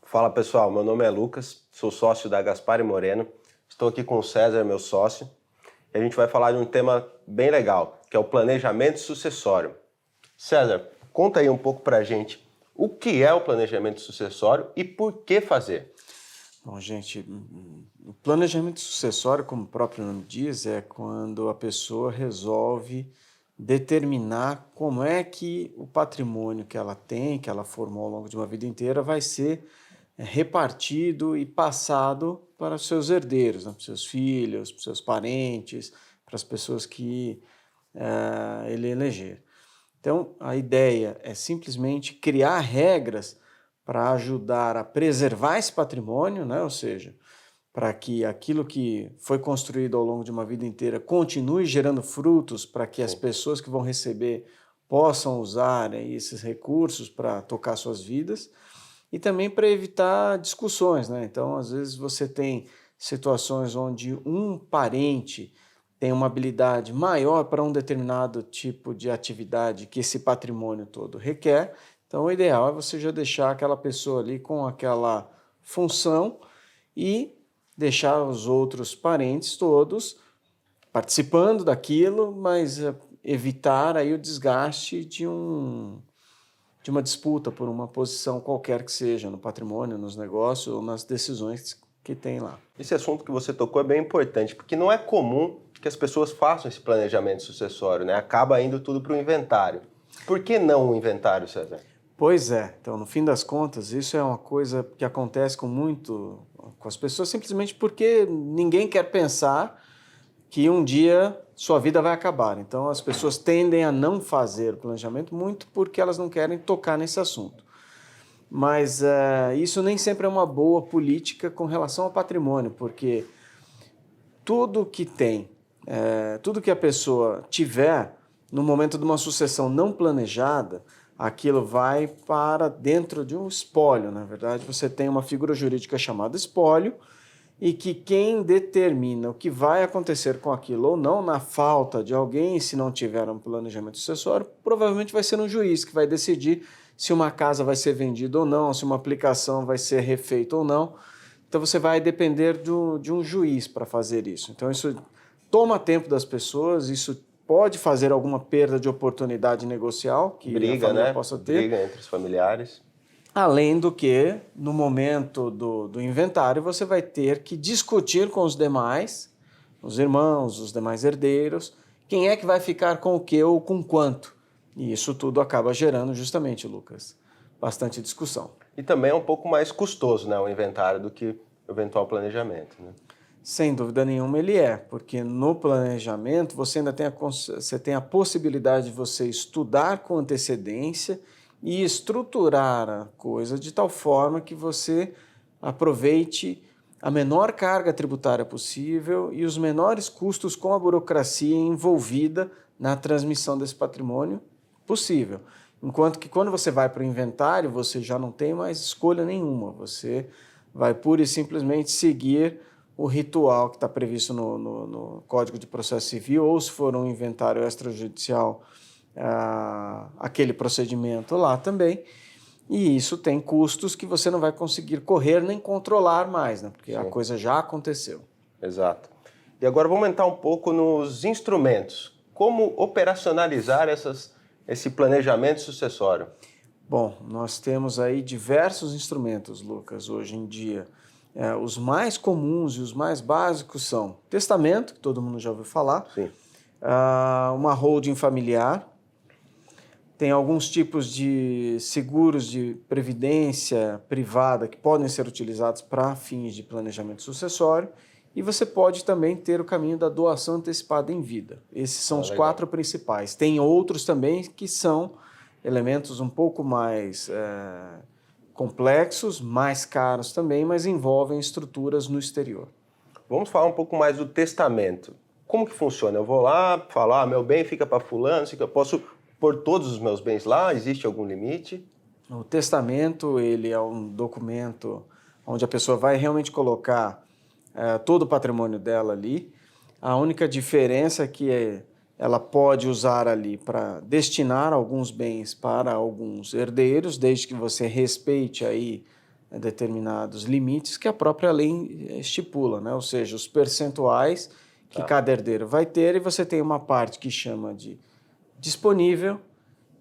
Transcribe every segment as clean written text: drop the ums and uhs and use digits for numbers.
Fala pessoal, meu nome é Lucas, sou sócio da Gaspar & Moreno, estou aqui com o César, meu sócio, e a gente vai falar de um tema bem legal, que é o planejamento sucessório. César, conta aí um pouco pra gente o que é o planejamento sucessório e por que fazer. Bom, gente, o planejamento sucessório, como o próprio nome diz, é quando a pessoa resolve determinar como é que o patrimônio que ela tem, que ela formou ao longo de uma vida inteira, vai ser repartido e passado para os seus herdeiros, né? Para os seus filhos, para os seus parentes, para as pessoas que ele eleger. Então, a ideia é simplesmente criar regras para ajudar a preservar esse patrimônio, né? Ou seja, para que aquilo que foi construído ao longo de uma vida inteira continue gerando frutos para que as pessoas que vão receber possam usar esses recursos para tocar suas vidas e também para evitar discussões, né? Então, às vezes você tem situações onde um parente tem uma habilidade maior para um determinado tipo de atividade que esse patrimônio todo requer. Então, o ideal é você já deixar aquela pessoa ali com aquela função e deixar os outros parentes todos participando daquilo, mas evitar aí o desgaste de uma disputa por uma posição qualquer que seja, no patrimônio, nos negócios ou nas decisões que tem lá. Esse assunto que você tocou é bem importante, porque não é comum que as pessoas façam esse planejamento sucessório, né? Acaba indo tudo para o inventário. Por que não o inventário, César? Pois é, então no fim das contas isso é uma coisa que acontece com as pessoas simplesmente porque ninguém quer pensar que um dia sua vida vai acabar. Então as pessoas tendem a não fazer o planejamento muito porque elas não querem tocar nesse assunto. Mas isso nem sempre é uma boa política com relação ao patrimônio, porque tudo que tudo que a pessoa tiver no momento de uma sucessão não planejada, aquilo vai para dentro de um espólio. Na verdade, você tem uma figura jurídica chamada espólio e que quem determina o que vai acontecer com aquilo ou não, na falta de alguém, se não tiver um planejamento sucessório, provavelmente vai ser um juiz que vai decidir se uma casa vai ser vendida ou não, se uma aplicação vai ser refeita ou não. Então você vai depender de um juiz para fazer isso. Então isso toma tempo das pessoas, isso pode fazer alguma perda de oportunidade negocial que a família possa ter. Briga entre os familiares. Além do que, no momento do inventário, você vai ter que discutir com os demais, os irmãos, os demais herdeiros, quem é que vai ficar com o que ou com quanto. E isso tudo acaba gerando justamente, Lucas, bastante discussão. E também é um pouco mais custoso, né, o inventário do que o eventual planejamento, né? Sem dúvida nenhuma ele é, porque no planejamento você ainda tem a possibilidade de você estudar com antecedência e estruturar a coisa de tal forma que você aproveite a menor carga tributária possível e os menores custos com a burocracia envolvida na transmissão desse patrimônio possível. Enquanto que quando você vai para o inventário, você já não tem mais escolha nenhuma, você vai pura e simplesmente seguir o ritual que está previsto no Código de Processo Civil, ou se for um inventário extrajudicial, aquele procedimento lá também, e isso tem custos que você não vai conseguir correr nem controlar mais, né? Porque a coisa já aconteceu. Exato. E agora vamos entrar um pouco nos instrumentos. Como operacionalizar esse planejamento sucessório? Bom, nós temos aí diversos instrumentos, Lucas, hoje em dia. Os mais comuns e os mais básicos são testamento, que todo mundo já ouviu falar, uma holding familiar, tem alguns tipos de seguros de previdência privada que podem ser utilizados para fins de planejamento sucessório, e você pode também ter o caminho da doação antecipada em vida. Esses são os quatro principais. Tem outros também que são elementos um pouco mais complexos, mais caros também, mas envolvem estruturas no exterior. Vamos falar um pouco mais do testamento. Como que funciona? Eu vou lá, falo, meu bem fica para fulano, eu posso pôr todos os meus bens lá? Existe algum limite? O testamento, ele é um documento onde a pessoa vai realmente colocar todo o patrimônio dela ali. A única diferença é que ela pode usar ali para destinar alguns bens para alguns herdeiros, desde que você respeite aí determinados limites que a própria lei estipula, né? Ou seja, os percentuais que cada herdeiro vai ter, e você tem uma parte que chama de disponível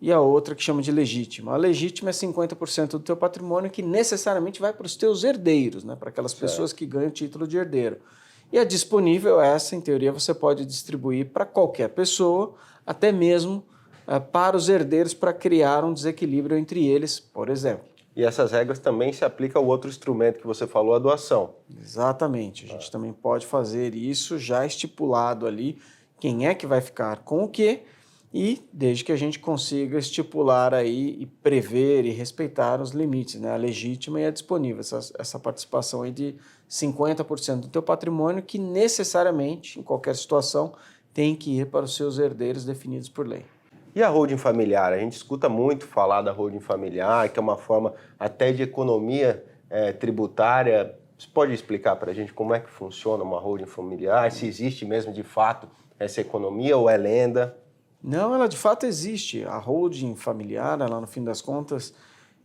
e a outra que chama de legítima. A legítima é 50% do teu patrimônio que necessariamente vai para os teus herdeiros, né? Para aquelas pessoas que ganham o título de herdeiro. E a disponível, essa, em teoria, você pode distribuir para qualquer pessoa, até mesmo para os herdeiros, para criar um desequilíbrio entre eles, por exemplo. E essas regras também se aplicam ao outro instrumento que você falou, a doação. Exatamente. A gente também pode fazer isso já estipulado ali, quem é que vai ficar com o quê, e desde que a gente consiga estipular aí e prever e respeitar os limites, né? A legítima e a disponível, essa participação aí de 50% do teu patrimônio que necessariamente, em qualquer situação, tem que ir para os seus herdeiros definidos por lei. E a holding familiar? A gente escuta muito falar da holding familiar, que é uma forma até de economia tributária. Você pode explicar para a gente como é que funciona uma holding familiar? Se existe mesmo de fato essa economia ou é lenda? Não, ela de fato existe. A holding familiar, ela no fim das contas,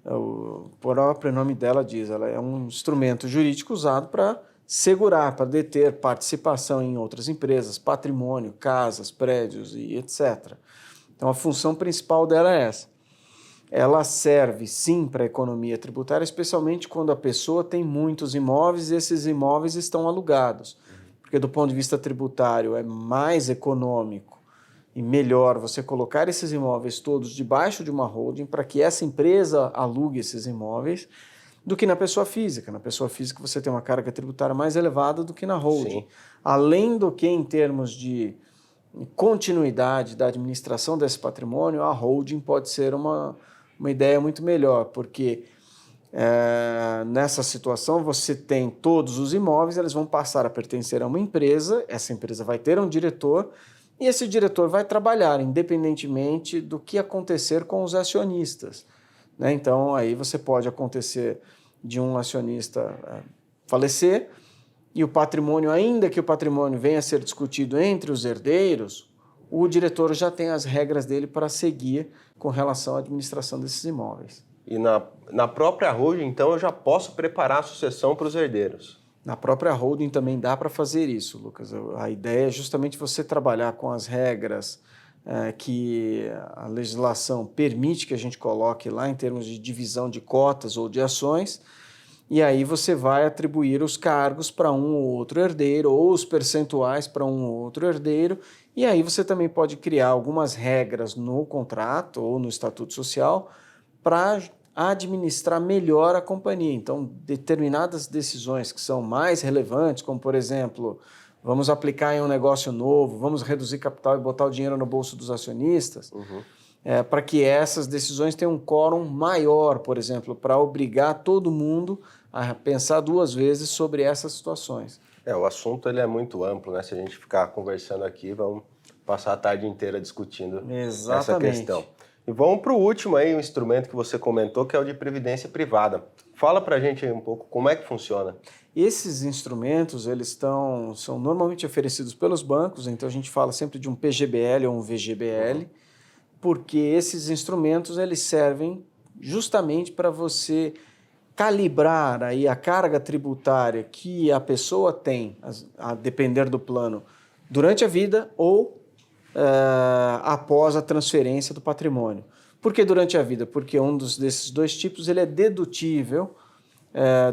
o próprio nome dela diz, ela é um instrumento jurídico usado para segurar, para deter participação em outras empresas, patrimônio, casas, prédios e etc. Então a função principal dela é essa. Ela serve sim para a economia tributária, especialmente quando a pessoa tem muitos imóveis e esses imóveis estão alugados. Porque do ponto de vista tributário é mais econômico e melhor você colocar esses imóveis todos debaixo de uma holding para que essa empresa alugue esses imóveis do que na pessoa física. Na pessoa física você tem uma carga tributária mais elevada do que na holding. Sim. Além do que, em termos de continuidade da administração desse patrimônio, a holding pode ser uma ideia muito melhor, porque nessa situação você tem todos os imóveis, eles vão passar a pertencer a uma empresa, essa empresa vai ter um diretor, e esse diretor vai trabalhar independentemente do que acontecer com os acionistas, né? Então, aí você pode acontecer de um acionista falecer e o patrimônio, ainda que o patrimônio venha a ser discutido entre os herdeiros, o diretor já tem as regras dele para seguir com relação à administração desses imóveis. E na própria holding, então, eu já posso preparar a sucessão para os herdeiros? Na própria holding também dá para fazer isso, Lucas. A ideia é justamente você trabalhar com as regras que a legislação permite que a gente coloque lá em termos de divisão de cotas ou de ações, e aí você vai atribuir os cargos para um ou outro herdeiro ou os percentuais para um ou outro herdeiro, e aí você também pode criar algumas regras no contrato ou no estatuto social para administrar melhor a companhia. Então, determinadas decisões que são mais relevantes, como, por exemplo, vamos aplicar em um negócio novo, vamos reduzir capital e botar o dinheiro no bolso dos acionistas, para que essas decisões tenham um quórum maior, por exemplo, para obrigar todo mundo a pensar duas vezes sobre essas situações. O assunto ele é muito amplo, né? Se a gente ficar conversando aqui, vamos passar a tarde inteira discutindo essa questão. E vamos para o último aí, um instrumento que você comentou, que é o de previdência privada. Fala para a gente aí um pouco como é que funciona. Esses instrumentos, eles são normalmente oferecidos pelos bancos, então a gente fala sempre de um PGBL ou um VGBL, porque esses instrumentos eles servem justamente para você calibrar aí a carga tributária que a pessoa tem, a depender do plano, durante a vida ou após a transferência do patrimônio. Por que durante a vida? Porque desses dois tipos ele é dedutível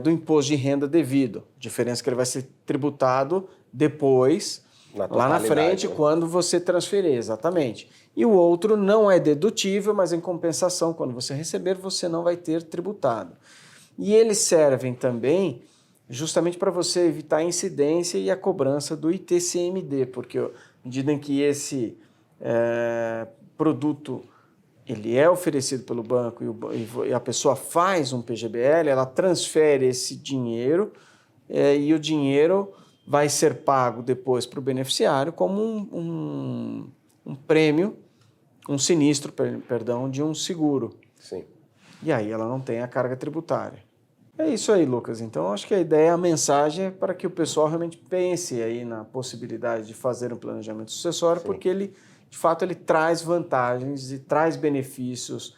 do imposto de renda devido. Diferença que ele vai ser tributado depois, lá na frente, né? Quando você transferir, exatamente. E o outro não é dedutível, mas em compensação, quando você receber, você não vai ter tributado. E eles servem também justamente para você evitar a incidência e a cobrança do ITCMD, porque à medida em que esse produto ele é oferecido pelo banco e a pessoa faz um PGBL, ela transfere esse dinheiro e o dinheiro vai ser pago depois para o beneficiário como um prêmio, um sinistro, perdão, de um seguro. Sim. E aí ela não tem a carga tributária. É isso aí, Lucas. Então, acho que a ideia, a mensagem é para que o pessoal realmente pense aí na possibilidade de fazer um planejamento sucessório, Sim. porque ele, de fato, ele traz vantagens e traz benefícios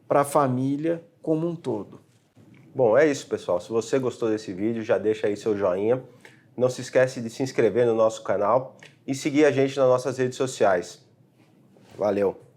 para a família como um todo. Bom, é isso, pessoal. Se você gostou desse vídeo, já deixa aí seu joinha. Não se esquece de se inscrever no nosso canal e seguir a gente nas nossas redes sociais. Valeu!